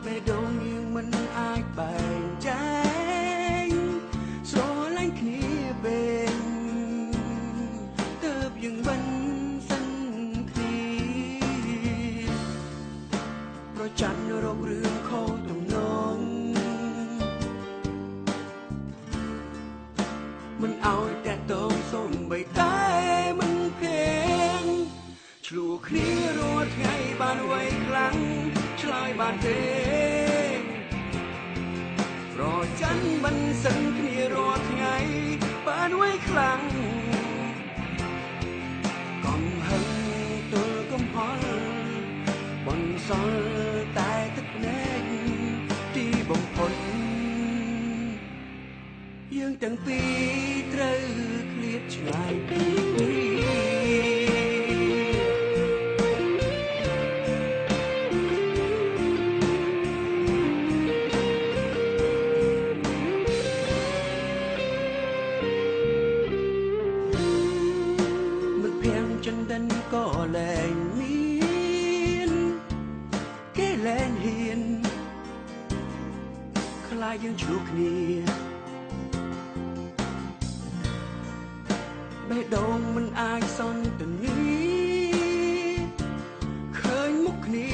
បេះដូងយើងមិនអាចបែងចែកស្រឡាញ់គ្នាពេលទើបយើងមិនសិនគ្នាប្រច័ណ្ឌរករឿងខុសទំនងមិនឲ្យតែតងសូម្បីតែមិនភេងឆ្លោះគ្នារាល់ថ្ងៃបានໄວខ្លាំងឆ្លើយបានទេប្រច័ណ្ឌមិនសិនគ្នារាល់ថ្ងៃបានໄວខ្លាំងកំហឹងទល់កំហល់បន្សល់តែទឹកភ្នែកទីបំផុតយើងទាំងពីរត្រូវឃ្លាតឆ្ងាយពីគ្នាចិនដិនក៏លែងមានគេលែងហ៊ានខ្លាចយើងឆ្លោះគ្នាបេះដូងមិនអាចសន្ទនាឃើញមុខគ្នា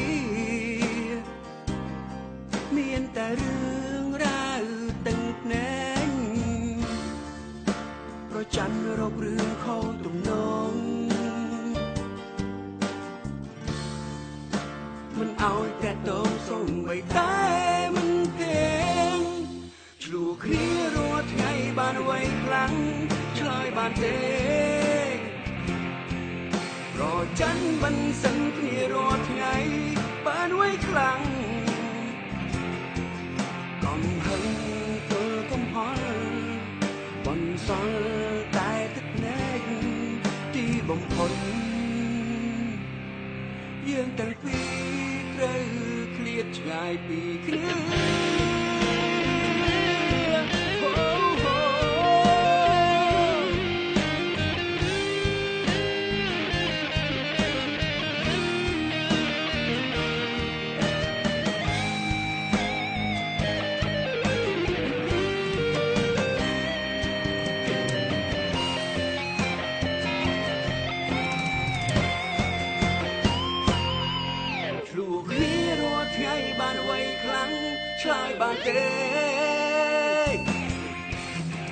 មានតែរឿងរ៉ាវតឹងភ្នែកប្រច័ណ្ឌរករឿងខុសទំនងមិនឲ្យតែតងសូម្បីតែមិនភេងឆ្លោះគ្នារាល់ថ្ងៃបានໄວខ្លាំងឆ្លើយបានទេប្រច័ណ្ឌមិនសិនគ្នារាល់ថ្ងៃបានໄວខ្លាំងកំហឹងទល់កំហល់បន្សល់តែទឹកភ្នែកទីបំផុតយើងទាំងពីរត្រូវឃ្លាតឆ្ងាយពីគ្នាបានไวខ្លាំងឆ្លើយបានទេ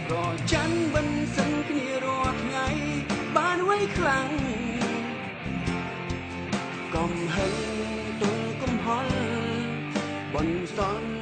ប្រច័ណ្ឌមិនសិនគ្នារាល់ថ្ងៃបានไวខ្លាំងកំហឹងទល់កំហល់បន្សល់